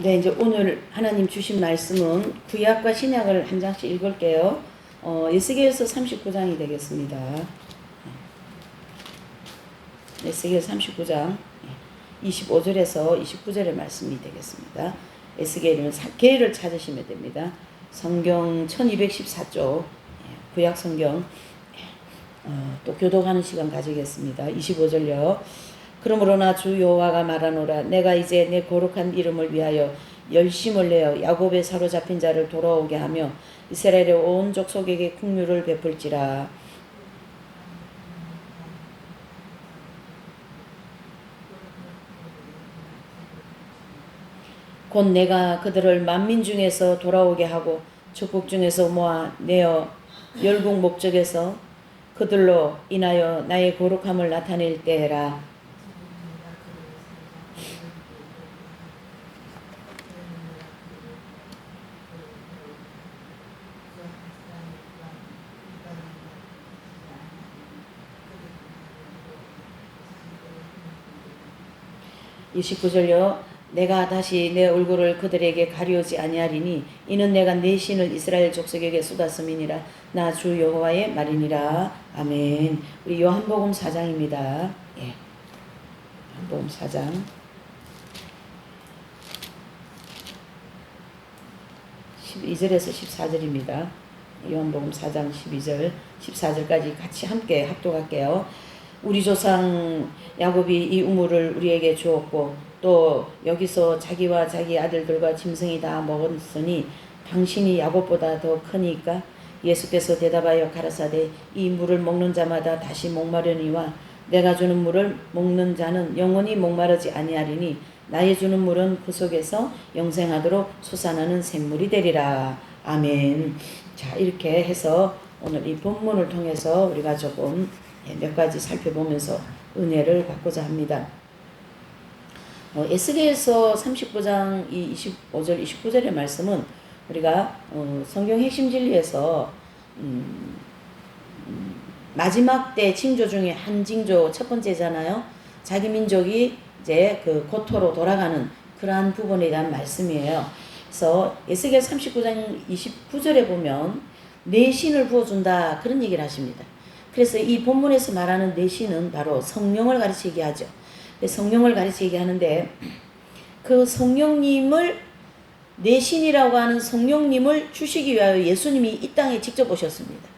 네, 이제 오늘 하나님 주신 말씀은 구약과 신약을 한 장씩 읽을게요. 에스겔서 39장이 되겠습니다. 에스겔 39장 25절에서 29절의 말씀이 되겠습니다. 에스겔은 계를 찾으시면 됩니다. 성경 1214쪽 구약 성경 또 교독하는 시간 가지겠습니다. 25절요. 그러므로나 주 여호와가 말하노라. 내가 이제 내 거룩한 이름을 위하여 열심을 내어 야곱의 사로잡힌 자를 돌아오게 하며 이스라엘의 온 족속에게 긍휼을 베풀지라. 곧 내가 그들을 만민 중에서 돌아오게 하고 적국 중에서 모아 내어 열국 목적에서 그들로 인하여 나의 거룩함을 나타낼 때라. (29절요) 내가 다시 내 얼굴을 그들에게 가리우지 아니하리니 이는 내가 내 신을 이스라엘 족속에게 쏟았음이니라. 나 주 여호와의 말이니라. 아멘. 우리 요한복음 4장입니다. 예. 요한복음 4장 12절에서 14절입니다. 요한복음 4장 12절 14절까지 같이 함께 합독할게요. 우리 조상 야곱이 이 우물을 우리에게 주었고 또 여기서 자기와 자기 아들들과 짐승이 다 먹었으니 당신이 야곱보다 더 크니까? 예수께서 대답하여 가라사대 이 물을 먹는 자마다 다시 목마르니와 내가 주는 물을 먹는 자는 영원히 목마르지 아니하리니 나의 주는 물은 그 속에서 영생하도록 솟아나는 샘물이 되리라. 아멘. 자, 이렇게 해서 오늘 이 본문을 통해서 우리가 조금 몇 가지 살펴보면서 은혜를 받고자 합니다. 에스겔서 39장 25절 29절의 말씀은 우리가 성경 핵심 진리에서 마지막 때 징조 중에 한 징조 첫 번째잖아요. 자기 민족이 이제 그 고토로 돌아가는 그러한 부분에 대한 말씀이에요. 그래서 에스겔 39장 29절에 보면 내 신을 부어준다 그런 얘기를 하십니다. 그래서 이 본문에서 말하는 내 신은 바로 성령을 가르치게 하죠. 성령을 가르치게 하는데 그 성령님을 내 신이라고 하는 성령님을 주시기 위하여 예수님이 이 땅에 직접 오셨습니다.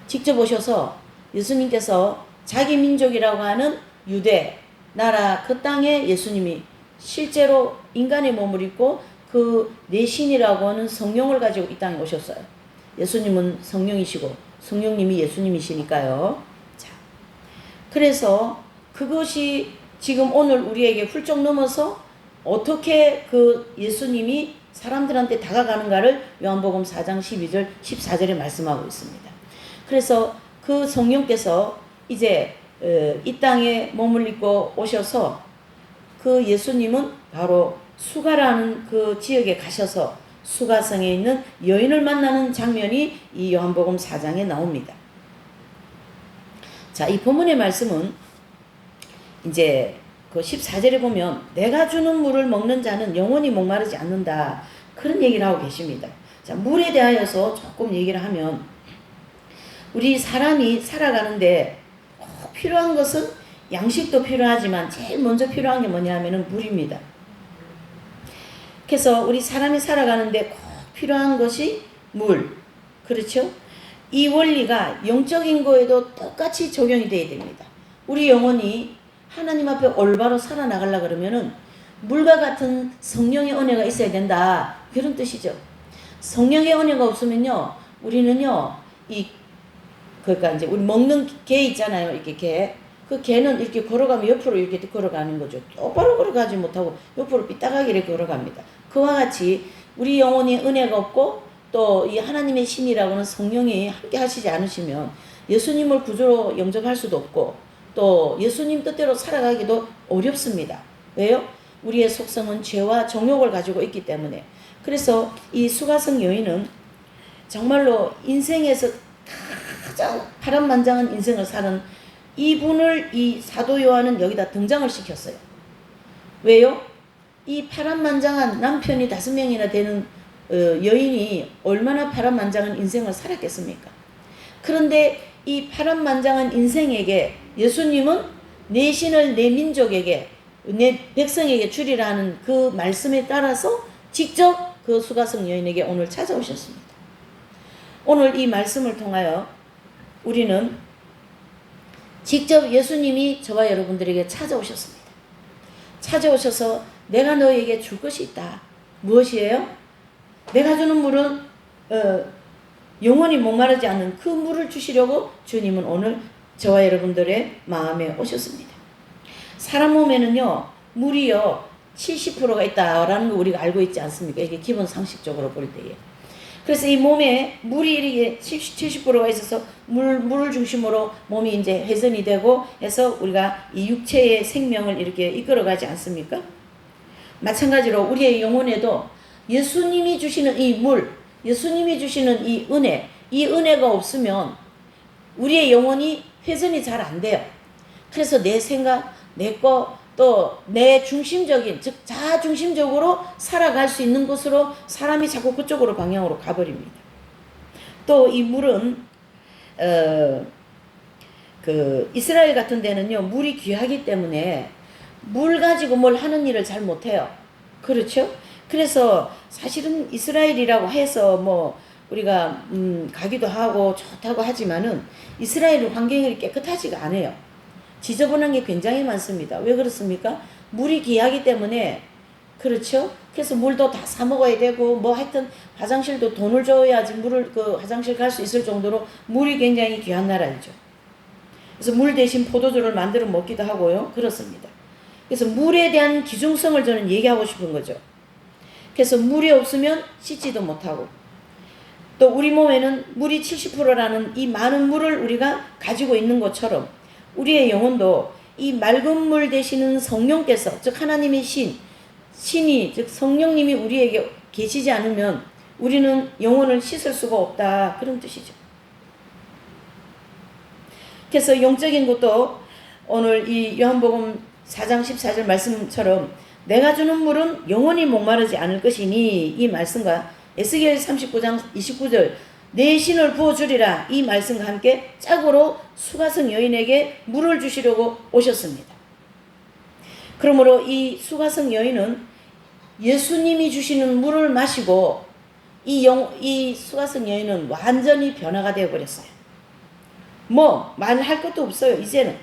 직접 오셔서 예수님께서 자기 민족이라고 하는 유대 나라 그 땅에 예수님이 실제로 인간의 몸을 입고 그 내 신이라고 하는 성령을 가지고 이 땅에 오셨어요. 예수님은 성령이시고 성령님이 예수님이시니까요. 자, 그래서 그것이 지금 오늘 우리에게 훌쩍 넘어서 어떻게 그 예수님이 사람들한테 다가가는가를 요한복음 4장 12절 14절에 말씀하고 있습니다. 그래서 그 성령께서 이제 이 땅에 몸을 입고 오셔서 그 예수님은 바로 수가라는 그 지역에 가셔서 수가성에 있는 여인을 만나는 장면이 이 요한복음 4장에 나옵니다. 자, 이 본문의 말씀은 이제 그 14절에 보면 내가 주는 물을 먹는 자는 영원히 목마르지 않는다 그런 얘기를 하고 계십니다. 자, 물에 대하여서 조금 얘기를 하면 우리 사람이 살아가는데 꼭 필요한 것은 양식도 필요하지만 제일 먼저 필요한 게 뭐냐면은 물입니다. 그래서 우리 사람이 살아가는데 꼭 필요한 것이 물. 그렇죠? 이 원리가 영적인 거에도 똑같이 적용이 돼야 됩니다. 우리 영혼이 하나님 앞에 올바로 살아나가려고 그러면은 물과 같은 성령의 은혜가 있어야 된다. 그런 뜻이죠. 성령의 은혜가 없으면요, 우리는요, 그러니까 이제 우리 먹는 개 있잖아요. 이렇게 개. 그 개는 이렇게 걸어가면 옆으로 이렇게 걸어가는 거죠. 똑바로 걸어가지 못하고 옆으로 삐딱하게 이렇게 걸어갑니다. 그와 같이 우리 영혼이 은혜가 없고 또 이 하나님의 신이라고는 성령이 함께 하시지 않으시면 예수님을 구주로 영접할 수도 없고 또 예수님 뜻대로 살아가기도 어렵습니다. 왜요? 우리의 속성은 죄와 정욕을 가지고 있기 때문에. 그래서 이 수가성 여인은 정말로 인생에서 가장 파란만장한 인생을 사는 이분을 이 사도 요한은 여기다 등장을 시켰어요. 왜요? 이 파란만장한 남편이 5명이나 되는 여인이 얼마나 파란만장한 인생을 살았겠습니까? 그런데 이 파란만장한 인생에게 예수님은 내 신을 내 민족에게 내 백성에게 주리라는 그 말씀에 따라서 직접 그 수가성 여인에게 오늘 찾아오셨습니다. 오늘 이 말씀을 통하여 우리는 직접 예수님이 저와 여러분들에게 찾아오셨습니다. 찾아오셔서 내가 너에게 줄 것이 있다. 무엇이에요? 내가 주는 물은 영원히 목마르지 않는 그 물을 주시려고 주님은 오늘 저와 여러분들의 마음에 오셨습니다. 사람 몸에는요, 물이요 70%가 있다라는 거 우리가 알고 있지 않습니까? 이게 기본 상식적으로 볼 때에. 그래서 이 몸에 물이 이렇게 70%가 있어서 물을 중심으로 몸이 이제 회전이 되고 해서 우리가 이 육체의 생명을 이렇게 이끌어가지 않습니까? 마찬가지로 우리의 영혼에도 예수님이 주시는 이 물, 예수님이 주시는 이 은혜가 없으면 우리의 영혼이 회전이 잘 안 돼요. 그래서 내 생각, 내 거, 또 내 중심적인, 즉 자중심적으로 살아갈 수 있는 곳으로 사람이 자꾸 그쪽으로 방향으로 가버립니다. 또 이 물은 그 이스라엘 같은 데는요, 물이 귀하기 때문에 물 가지고 뭘 하는 일을 잘 못해요. 그렇죠? 그래서 사실은 이스라엘이라고 해서 뭐 우리가 가기도 하고 좋다고 하지만은 이스라엘 환경이 깨끗하지가 않아요. 지저분한 게 굉장히 많습니다. 왜 그렇습니까? 물이 귀하기 때문에. 그렇죠? 그래서 물도 다 사 먹어야 되고 뭐 하여튼 화장실도 돈을 줘야지 물을 그 화장실 갈 수 있을 정도로 물이 굉장히 귀한 나라이죠. 그래서 물 대신 포도주를 만들어 먹기도 하고요. 그렇습니다. 그래서 물에 대한 기중성을 저는 얘기하고 싶은 거죠. 그래서 물이 없으면 씻지도 못하고, 또 우리 몸에는 물이 70%라는 이 많은 물을 우리가 가지고 있는 것처럼 우리의 영혼도 이 맑은 물 되시는 성령께서, 즉 하나님의 신이 즉 성령님이 우리에게 계시지 않으면 우리는 영혼을 씻을 수가 없다, 그런 뜻이죠. 그래서 영적인 것도 오늘 이 요한복음 4장 14절 말씀처럼 내가 주는 물은 영원히 목마르지 않을 것이니, 이 말씀과 에스겔 39장 29절 내 신을 부어주리라, 이 말씀과 함께 짝으로 수가성 여인에게 물을 주시려고 오셨습니다. 그러므로 이 수가성 여인은 예수님이 주시는 물을 마시고 이 수가성 여인은 완전히 변화가 되어버렸어요. 뭐 말할 것도 없어요, 이제는.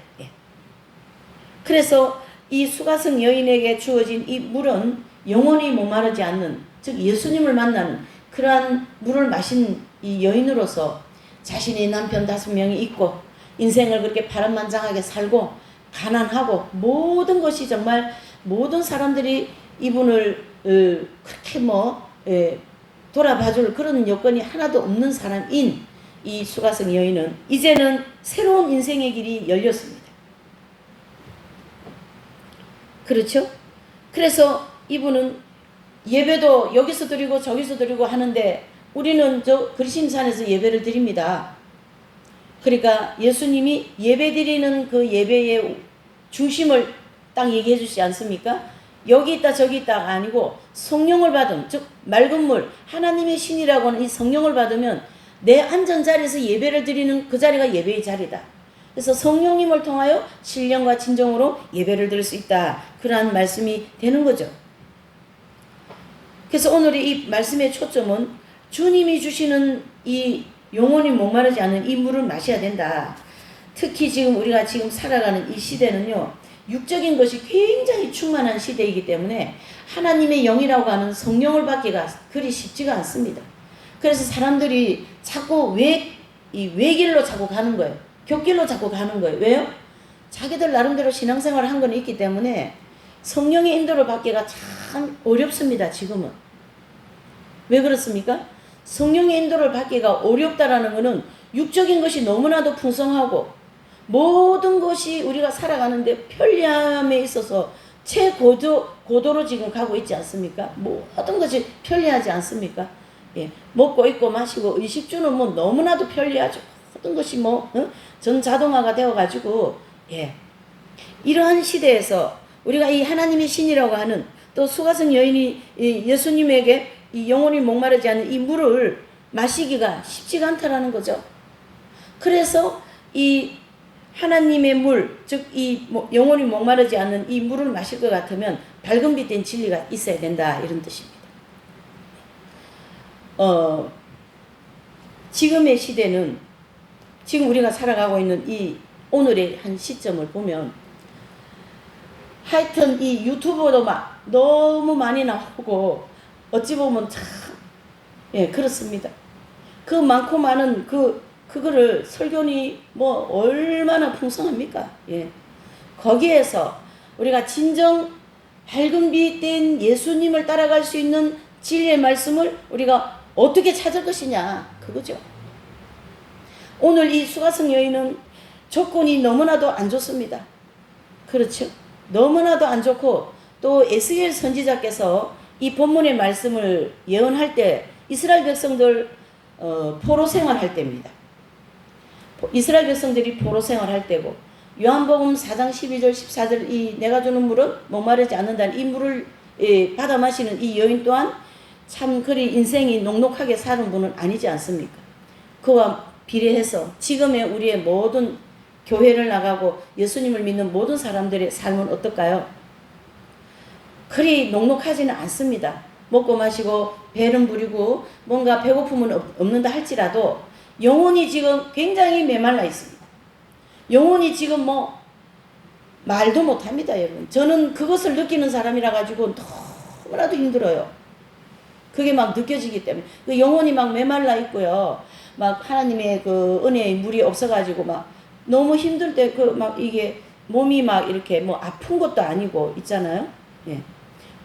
그래서 이 수가성 여인에게 주어진 이 물은 영원히 목마르지 않는, 즉 예수님을 만나는 그러한 물을 마신 이 여인으로서 자신이 남편 5명이 있고 인생을 그렇게 파란만장하게 살고 가난하고 모든 것이 정말 모든 사람들이 이분을 그렇게 돌아봐줄 그런 여건이 하나도 없는 사람인 이 수가성 여인은 이제는 새로운 인생의 길이 열렸습니다. 그렇죠? 그래서 이분은 예배도 여기서 드리고 저기서 드리고 하는데 우리는 저 그리심산에서 예배를 드립니다. 그러니까 예수님이 예배 드리는 그 예배의 중심을 딱 얘기해 주시지 않습니까? 여기 있다 저기 있다가 아니고 성령을 받음, 즉 맑은 물, 하나님의 신이라고 하는 이 성령을 받으면 내 앉은 자리에서 예배를 드리는 그 자리가 예배의 자리다. 그래서 성령님을 통하여 신령과 진정으로 예배를 드릴 수 있다, 그러한 말씀이 되는 거죠. 그래서 오늘의 이 말씀의 초점은 주님이 주시는 이 영원히 목마르지 않은 이 물을 마셔야 된다. 특히 지금 우리가 지금 살아가는 이 시대는요, 육적인 것이 굉장히 충만한 시대이기 때문에 하나님의 영이라고 하는 성령을 받기가 그리 쉽지가 않습니다. 그래서 사람들이 자꾸 외길로 자꾸 가는 거예요. 곁길로 자꾸 가는 거예요. 왜요? 자기들 나름대로 신앙생활을 한 건 있기 때문에 성령의 인도를 받기가 참 어렵습니다, 지금은. 왜 그렇습니까? 성령의 인도를 받기가 어렵다라는 것은 육적인 것이 너무나도 풍성하고 모든 것이 우리가 살아가는데 편리함에 있어서 최고도로 지금 가고 있지 않습니까? 모든 것이 편리하지 않습니까? 예, 먹고 입고 마시고 의식주는 뭐 너무나도 편리하죠. 모든 것이 전자동화가 되어가지고, 이러한 시대에서 우리가 이 하나님의 신이라고 하는 또 수가성 여인이 예수님에게 이 영혼이 목마르지 않는 이 물을 마시기가 쉽지가 않다라는 거죠. 그래서 이 하나님의 물, 즉 이 영혼이 목마르지 않는 이 물을 마실 것 같으면 밝은 빛된 진리가 있어야 된다, 이런 뜻입니다. 지금의 시대는, 지금 우리가 살아가고 있는 이 오늘의 한 시점을 보면 하여튼 이 유튜브도 막 너무 많이 나오고 어찌 보면 참 그렇습니다. 그 많고 많은 그거를 설교니 뭐 얼마나 풍성합니까? 거기에서 우리가 진정 밝은 빛된 예수님을 따라갈 수 있는 진리의 말씀을 우리가 어떻게 찾을 것이냐, 그거죠. 오늘 이 수가성 여인은 조건이 너무나도 안 좋습니다. 그렇죠? 너무나도 안 좋고, 또 에스겔 선지자께서 이 본문의 말씀을 예언할 때 이스라엘 백성들 포로 생활할 때입니다. 이스라엘 백성들이 포로 생활할 때고, 요한복음 4장 12절 14절 이 내가 주는 물은 목마르지 않는다는 이 물을 받아 마시는 이 여인 또한 참 그리 인생이 녹록하게 사는 분은 아니지 않습니까? 그와 비례해서 지금의 우리의 모든 교회를 나가고 예수님을 믿는 모든 사람들의 삶은 어떨까요? 그리 녹록하지는 않습니다. 먹고 마시고 배는 부리고 뭔가 배고픔은 없는다 할지라도 영혼이 지금 굉장히 메말라 있습니다. 영혼이 지금 뭐 말도 못합니다, 여러분. 저는 그것을 느끼는 사람이라 가지고 너무나도 힘들어요. 그게 막 느껴지기 때문에 그 영혼이 막 메말라 있고요. 막 하나님의 그 은혜의 물이 없어가지고 막 너무 힘들 때 그 막 이게 몸이 막 이렇게 뭐 아픈 것도 아니고 있잖아요.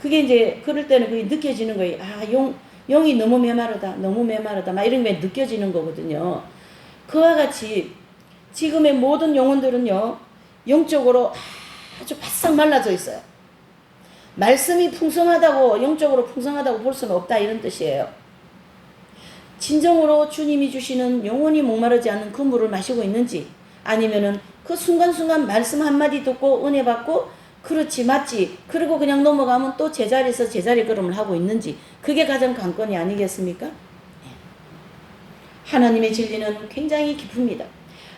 그게 이제 그럴 때는 그게 느껴지는 거예요. 아, 영이 너무 메마르다, 너무 메마르다, 막 이런 게 느껴지는 거거든요. 그와 같이 지금의 모든 영혼들은요, 영적으로 아주 바싹 말라져 있어요. 말씀이 풍성하다고, 영적으로 풍성하다고 볼 수는 없다, 이런 뜻이에요. 진정으로 주님이 주시는 영혼이 목마르지 않는 그 물을 마시고 있는지, 아니면은 그 순간순간 말씀 한마디 듣고 은혜 받고 그렇지 맞지 그리고 그냥 넘어가면 또 제자리에서 제자리 걸음을 하고 있는지, 그게 가장 관건이 아니겠습니까? 하나님의 진리는 굉장히 깊습니다.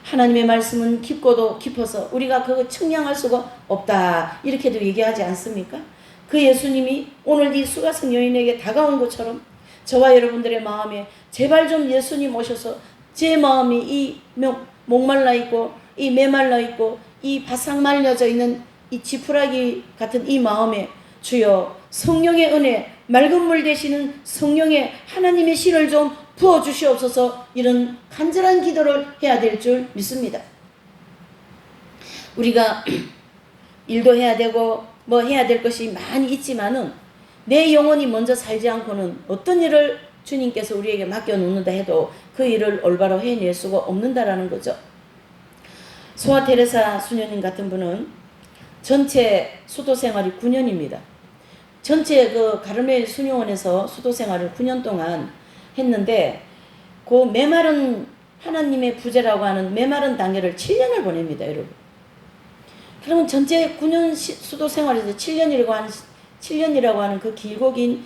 하나님의 말씀은 깊고도 깊어서 우리가 그거 측량할 수가 없다, 이렇게도 얘기하지 않습니까? 그 예수님이 오늘 이 수가성 여인에게 다가온 것처럼 저와 여러분들의 마음에 제발 좀 예수님 오셔서 제 마음이 이 목말라 있고 이 메말라 있고 이 바싹 말려져 있는 이 지푸라기 같은 이 마음에 주여 성령의 은혜, 맑은 물 되시는 성령의 하나님의 실을 좀 부어주시옵소서, 이런 간절한 기도를 해야 될 줄 믿습니다. 우리가 일도 해야 되고 뭐 해야 될 것이 많이 있지만은 내 영혼이 먼저 살지 않고는 어떤 일을 주님께서 우리에게 맡겨놓는다 해도 그 일을 올바로 해낼 수가 없는다라는 거죠. 소아 테레사 수녀님 같은 분은 전체 수도 생활이 9년입니다. 전체 그 가르멜 수녀원에서 수도 생활을 9년 동안 했는데 그 메마른 하나님의 부재라고 하는 메마른 단계를 7년을 보냅니다, 여러분. 그러면 전체 9년 수도 생활에서 7년이라고 하는 그 길고 긴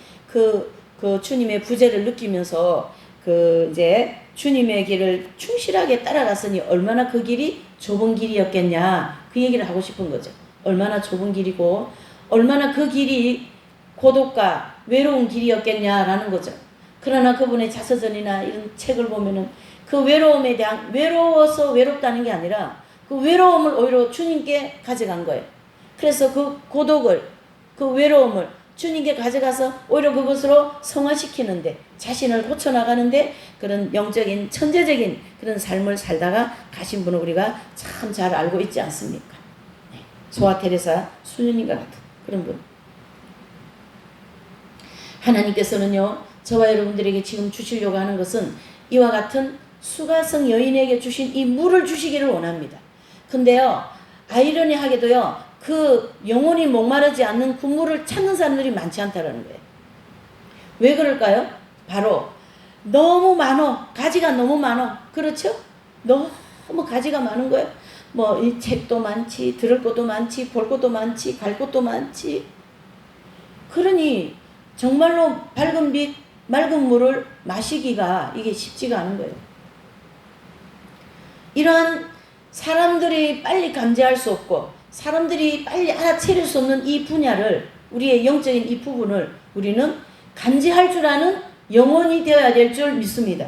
그 주님의 부재를 느끼면서 그 이제 주님의 길을 충실하게 따라갔으니 얼마나 그 길이 좁은 길이었겠냐, 그 얘기를 하고 싶은 거죠. 얼마나 좁은 길이고 얼마나 그 길이 고독과 외로운 길이었겠냐라는 거죠. 그러나 그분의 자서전이나 이런 책을 보면은 그 외로움에 대한, 외로워서 외롭다는 게 아니라 그 외로움을 오히려 주님께 가져간 거예요. 그래서 그 고독을, 그 외로움을 주님께 가져가서 오히려 그것으로 성화시키는데, 자신을 고쳐나가는데 그런 영적인 천재적인 그런 삶을 살다가 가신 분을 우리가 참 잘 알고 있지 않습니까? 소아 테레사 수녀님과 같은 그런 분. 하나님께서는요, 저와 여러분들에게 지금 주시려고 하는 것은 이와 같은 수가성 여인에게 주신 이 물을 주시기를 원합니다. 근데요, 아이러니하게도요, 그 영혼이 목마르지 않는 그 물을 찾는 사람들이 많지 않다라는 거예요. 왜 그럴까요? 바로 너무 많어, 가지가 너무 많어. 그렇죠? 너무 가지가 많은 거예요. 뭐 이 책도 많지, 들을 것도 많지, 볼 것도 많지, 갈 것도 많지. 그러니 정말로 밝은 빛, 맑은 물을 마시기가 이게 쉽지가 않은 거예요. 이러한 사람들이 빨리 감지할 수 없고 사람들이 빨리 알아차릴 수 없는 이 분야를, 우리의 영적인 이 부분을 우리는 감지할 줄 아는 영혼이 되어야 될 줄 믿습니다.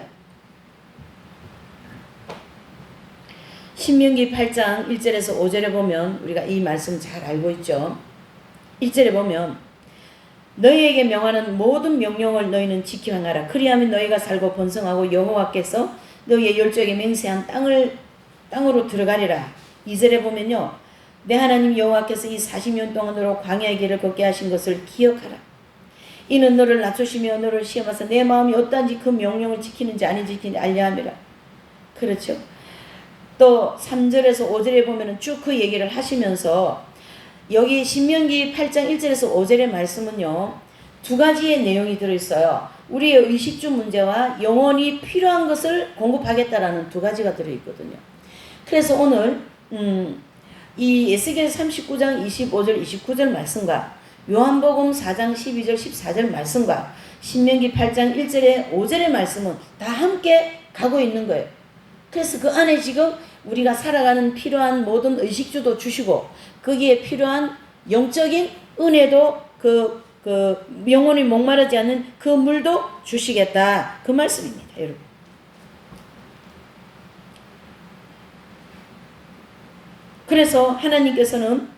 신명기 8장 1절에서 5절에 보면 우리가 이 말씀 잘 알고 있죠. 1절에 보면 너희에게 명하는 모든 명령을 너희는 지켜 행하라. 그리하면 너희가 살고 번성하고 여호와께서 너희의 열조에게 맹세한 땅으로 들어가리라. 2절에 보면요. 내 하나님 여호와께서 이 40년 동안으로 광야의 길을 걷게 하신 것을 기억하라. 이는 너를 낮추시며 너를 시험하사 내 마음이 어떠한지 그 명령을 지키는지 안 지키는지 알려 함이라. 그렇죠. 또 3절에서 5절에 보면은 쭉 그 얘기를 하시면서 여기 신명기 8장 1절에서 5절의 말씀은요. 두 가지의 내용이 들어있어요. 우리의 의식주 문제와 영혼이 필요한 것을 공급하겠다라는 두 가지가 들어있거든요. 그래서 오늘 이 에스겔 39장 25절 29절 말씀과 요한복음 4장 12절 14절 말씀과 신명기 8장 1절에 5절의 말씀은 다 함께 가고 있는 거예요. 그래서 그 안에 지금 우리가 살아가는 필요한 모든 의식주도 주시고 거기에 필요한 영적인 은혜도 그 영혼이 목마르지 않는 그 물도 주시겠다. 그 말씀입니다, 여러분. 그래서 하나님께서는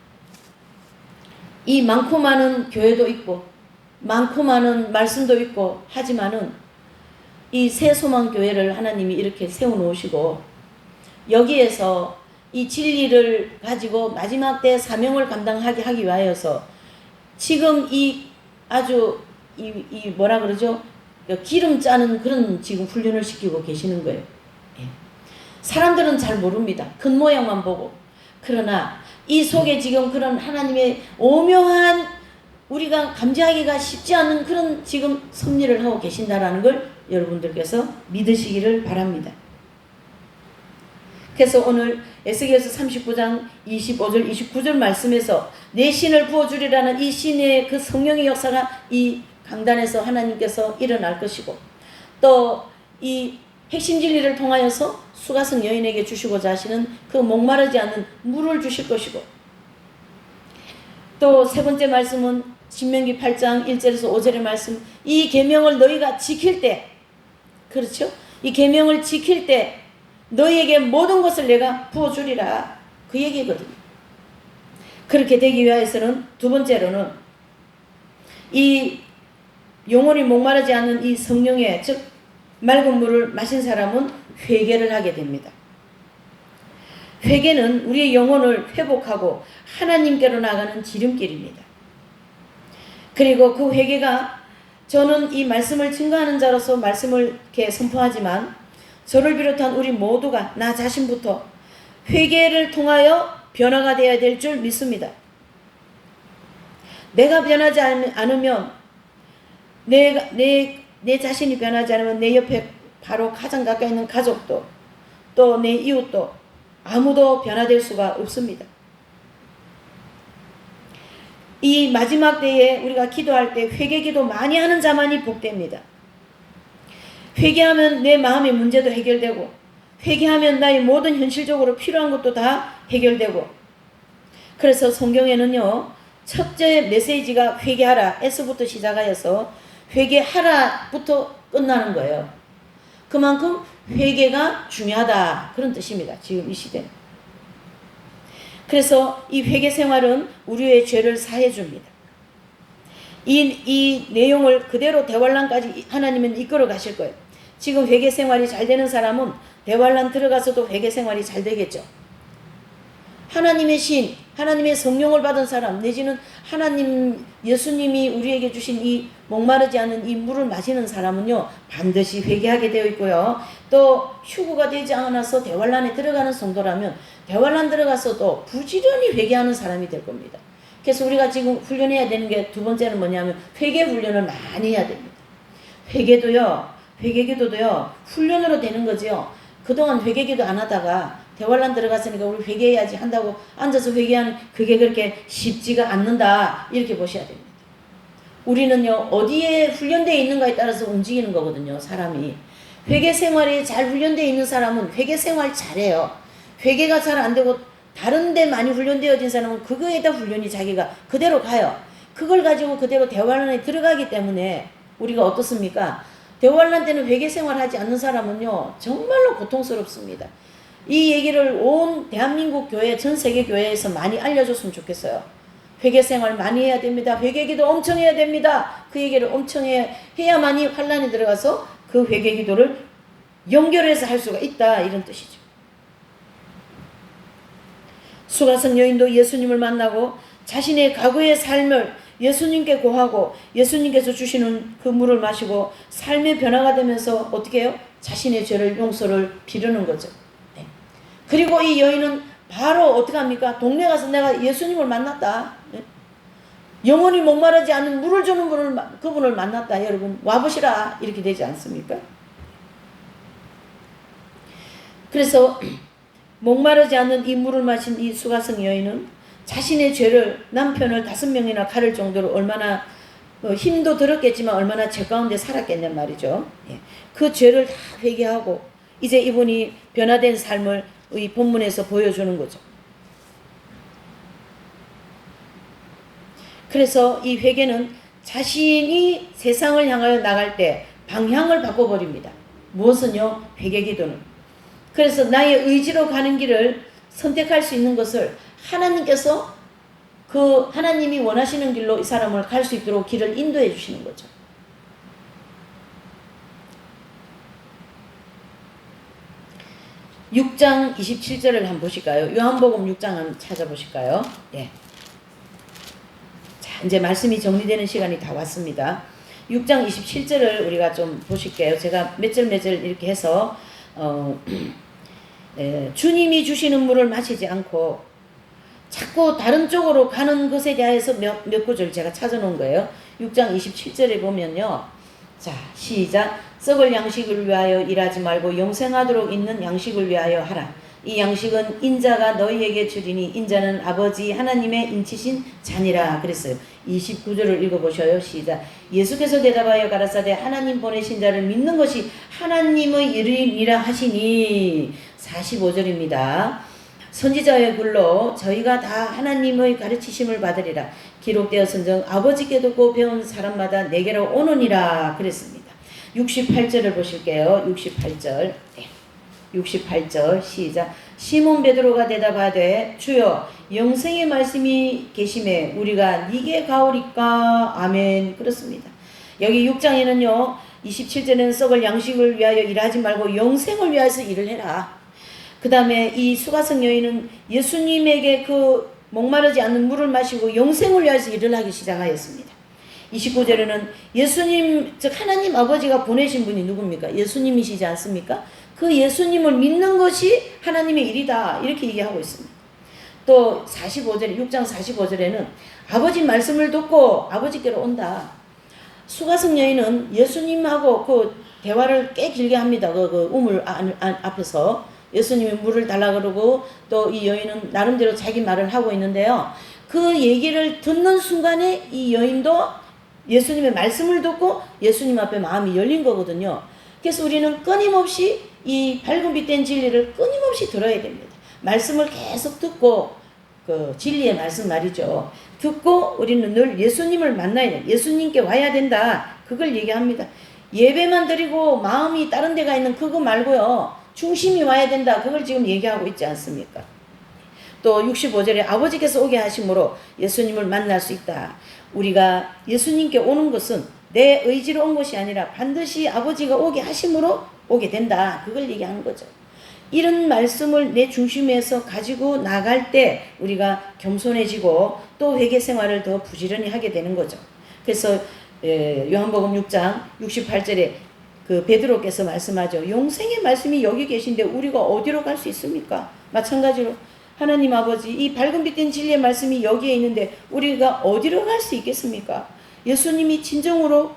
이 많고 많은 교회도 있고 많고 많은 말씀도 있고 하지만은 이 새소망교회를 하나님이 이렇게 세워놓으시고 여기에서 이 진리를 가지고 마지막 때 사명을 감당하게 하기 위하여서 지금 이 아주 이 뭐라 그러죠? 기름 짜는 그런 지금 훈련을 시키고 계시는 거예요. 예. 사람들은 잘 모릅니다. 겉모양만 보고. 그러나 이 속에 지금 그런 하나님의 오묘한 우리가 감지하기가 쉽지 않은 그런 지금 섭리를 하고 계신다라는 걸 여러분들께서 믿으시기를 바랍니다. 그래서 오늘 에스겔서 39장 25절 29절 말씀에서 내 신을 부어주리라는 이 신의 그 성령의 역사가 이 강단에서 하나님께서 일어날 것이고 또 이 핵심 진리를 통하여서 수가성 여인에게 주시고자 하시는 그 목마르지 않는 물을 주실 것이고 또 세 번째 말씀은 신명기 8장 1절에서 5절의 말씀 이 계명을 너희가 지킬 때 그렇죠? 이 계명을 지킬 때 너희에게 모든 것을 내가 부어주리라 그 얘기거든요. 그렇게 되기 위해서는 두 번째로는 이 영혼이 목마르지 않는 이 성령의 즉 맑은 물을 마신 사람은 회개를 하게 됩니다. 회개는 우리의 영혼을 회복하고 하나님께로 나가는 지름길입니다. 그리고 그 회개가 저는 이 말씀을 증거하는 자로서 말씀을 이렇게 선포하지만 저를 비롯한 우리 모두가 나 자신부터 회개를 통하여 변화가 되어야 될 줄 믿습니다. 내가 변하지 않으면 내 자신이 변하지 않으면 내 옆에 바로 가장 가까이 있는 가족도 또 내 이웃도 아무도 변화될 수가 없습니다. 이 마지막 때에 우리가 기도할 때 회개기도 많이 하는 자만이 복됩니다. 회개하면 내 마음의 문제도 해결되고 회개하면 나의 모든 현실적으로 필요한 것도 다 해결되고 그래서 성경에는요 첫째 메시지가 회개하라 에서부터 시작하여서 회개하라부터 끝나는 거예요. 그만큼 회개가 중요하다 그런 뜻입니다. 지금 이 시대는. 그래서 이 회개 생활은 우리의 죄를 사해 줍니다. 이 내용을 그대로 대환란까지 하나님은 이끌어 가실 거예요. 지금 회개 생활이 잘 되는 사람은 대환란 들어가서도 회개 생활이 잘 되겠죠. 하나님의 신, 하나님의 성령을 받은 사람 내지는 하나님 예수님이 우리에게 주신 이 목마르지 않은 이 물을 마시는 사람은요 반드시 회개하게 되어 있고요. 또 휴구가 되지 않아서 대환란에 들어가는 성도라면 대환란 들어가서도 부지런히 회개하는 사람이 될 겁니다. 그래서 우리가 지금 훈련해야 되는 게 두 번째는 뭐냐면 회개 훈련을 많이 해야 됩니다. 회개기도도요 훈련으로 되는 거죠. 그동안 회개기도 안 하다가 대환란 들어갔으니까 우리 회개해야지 한다고 앉아서 회개하는 그게 그렇게 쉽지가 않는다 이렇게 보셔야 됩니다. 우리는요, 어디에 훈련되어 있는가에 따라서 움직이는 거거든요, 사람이. 회개 생활이 잘 훈련되어 있는 사람은 회개 생활 잘해요. 회개가 잘 안 되고 다른 데 많이 훈련되어진 사람은 그거에다 훈련이 자기가 그대로 가요. 그걸 가지고 그대로 대화란에 들어가기 때문에 우리가 어떻습니까? 대화란 때는 회개 생활 하지 않는 사람은요, 정말로 고통스럽습니다. 이 얘기를 온 대한민국 교회, 전 세계 교회에서 많이 알려줬으면 좋겠어요. 회개 생활 많이 해야 됩니다. 회개기도 엄청 해야 됩니다. 그 얘기를 엄청 해야만이 환란에 들어가서 그 회개기도를 연결해서 할 수가 있다, 이런 뜻이죠. 수가성 여인도 예수님을 만나고 자신의 과거의 삶을 예수님께 고하고 예수님께서 주시는 그 물을 마시고 삶의 변화가 되면서 어떻게 해요? 자신의 죄를 용서를 비르는 거죠. 네. 그리고 이 여인은 바로 어떻게 합니까? 동네 가서 내가 예수님을 만났다. 네. 영원히 목마르지 않는 물을 주는 그분을 만났다. 여러분 와보시라. 이렇게 되지 않습니까? 그래서 목마르지 않는 이 물을 마신 이 수가성 여인은 자신의 죄를, 남편을 5명이나 가를 정도로 얼마나 힘도 들었겠지만 얼마나 죄 가운데 살았겠냔 말이죠. 예. 그 죄를 다 회개하고 이제 이분이 변화된 삶을 이 본문에서 보여주는 거죠. 그래서 이 회개는 자신이 세상을 향하여 나갈 때 방향을 바꿔버립니다. 무엇은요? 회개기도는. 그래서 나의 의지로 가는 길을 선택할 수 있는 것을 하나님께서 그 하나님이 원하시는 길로 이 사람을 갈 수 있도록 길을 인도해 주시는 거죠. (6장 27절을) 한번 보실까요? 요한복음 6장 한번 찾아보실까요? 예. 자, 이제 말씀이 정리되는 시간이 다 왔습니다. 6장 27절을 우리가 좀 보실게요. 제가 몇 절 이렇게 해서 주님이 주시는 물을 마시지 않고 자꾸 다른 쪽으로 가는 것에 대해서 몇 구절 제가 찾아놓은 거예요. 6장 27절에 보면요. 자, 시작. 썩을 양식을 위하여 일하지 말고 영생하도록 있는 양식을 위하여 하라. 이 양식은 인자가 너희에게 주리니 인자는 아버지 하나님의 인치신 자니라 그랬어요. 29절을 읽어보셔요. 시작. 예수께서 대답하여 가라사대 하나님 보내신 자를 믿는 것이 하나님의 일이라 하시니. 45절입니다. 선지자의 글로 저희가 다 하나님의 가르치심을 받으리라. 기록되었은즉 아버지께 듣고 배운 사람마다 내게로 오느니라 그랬습니다. 68절을 보실게요. 68절. 68절 시작. 시몬 베드로가 대답하되 주여 영생의 말씀이 계심에 우리가 니게 가오리까. 아멘. 그렇습니다. 여기 6장에는요 27절에는 썩을 양식을 위하여 일하지 말고 영생을 위하여서 일을 해라. 그 다음에 이 수가성 여인은 예수님에게 그 목마르지 않는 물을 마시고 영생을 위하여서 일을 하기 시작하였습니다. 29절에는 예수님, 즉 하나님 아버지가 보내신 분이 누굽니까? 예수님이시지 않습니까? 그 예수님을 믿는 것이 하나님의 일이다. 이렇게 얘기하고 있습니다. 또 45절에 6장 45절에는 아버지 말씀을 듣고 아버지께로 온다. 수가성 여인은 예수님하고 그 대화를 꽤 길게 합니다. 그 우물 앞에서 예수님이 물을 달라 그러고 또 이 여인은 나름대로 자기 말을 하고 있는데요. 그 얘기를 듣는 순간에 이 여인도 예수님의 말씀을 듣고 예수님 앞에 마음이 열린 거거든요. 그래서 우리는 끊임없이 이 밝은 빛된 진리를 끊임없이 들어야 됩니다. 말씀을 계속 듣고 그 진리의 말씀 말이죠. 듣고 우리는 늘 예수님을 만나야 돼. 예수님께 와야 된다. 그걸 얘기합니다. 예배만 드리고 마음이 다른 데가 있는 그거 말고요. 중심이 와야 된다. 그걸 지금 얘기하고 있지 않습니까? 또 65절에 아버지께서 오게 하심으로 예수님을 만날 수 있다. 우리가 예수님께 오는 것은 내 의지로 온 것이 아니라 반드시 아버지가 오게 하심으로 오게 된다. 그걸 얘기하는 거죠. 이런 말씀을 내 중심에서 가지고 나갈 때 우리가 겸손해지고 또 회개 생활을 더 부지런히 하게 되는 거죠. 그래서 요한복음 6장 68절에 그 베드로께서 말씀하죠. 영생의 말씀이 여기 계신데 우리가 어디로 갈 수 있습니까? 마찬가지로 하나님 아버지 이 밝은 빛된 진리의 말씀이 여기에 있는데 우리가 어디로 갈 수 있겠습니까? 예수님이 진정으로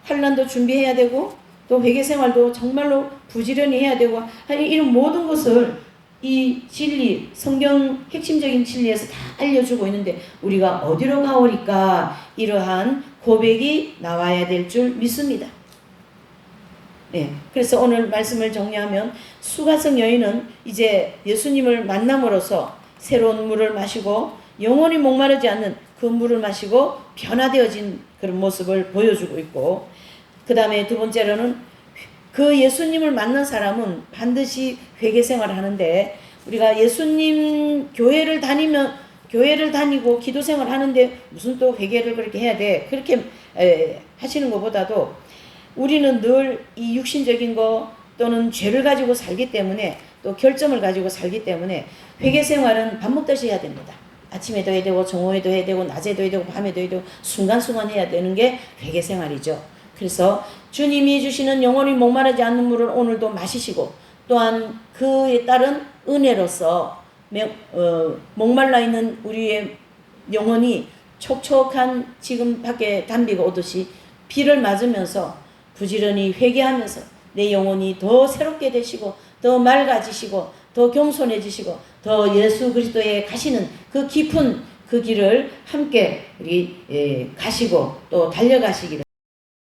환난도 준비해야 되고 또 회개생활도 정말로 부지런히 해야 되고 이런 모든 것을 이 진리 성경 핵심적인 진리에서 다 알려주고 있는데 우리가 어디로 가오리까? 이러한 고백이 나와야 될 줄 믿습니다. 네, 그래서 오늘 말씀을 정리하면 수가성 여인은 이제 예수님을 만남으로써 새로운 물을 마시고 영원히 목마르지 않는 그 물을 마시고 변화되어진 그런 모습을 보여주고 있고, 그 다음에 두 번째로는 그 예수님을 만난 사람은 반드시 회개 생활을 하는데, 우리가 예수님 교회를 다니고 기도 생활을 하는데 무슨 또 회개를 그렇게 해야 돼, 그렇게 하시는 것보다도 우리는 늘 이 육신적인 거 또는 죄를 가지고 살기 때문에, 또 결점을 가지고 살기 때문에 회개 생활은 밥 먹듯이 해야 됩니다. 아침에도 해야 되고 정오에도 해야 되고 낮에도 해야 되고 밤에도 해야 되고 순간순간 해야 되는 게 회개 생활이죠. 그래서 주님이 주시는 영원히 목마르지 않는 물을 오늘도 마시시고, 또한 그에 따른 은혜로서 목말라 있는 우리의 영혼이 촉촉한 지금 밖에 담비가 오듯이 비를 맞으면서 부지런히 회개하면서 내 영혼이 더 새롭게 되시고 더 맑아지시고 더 겸손해지시고 더 예수 그리스도에 가시는 그 깊은 그 길을 함께 우리 가시고 또 달려가시기를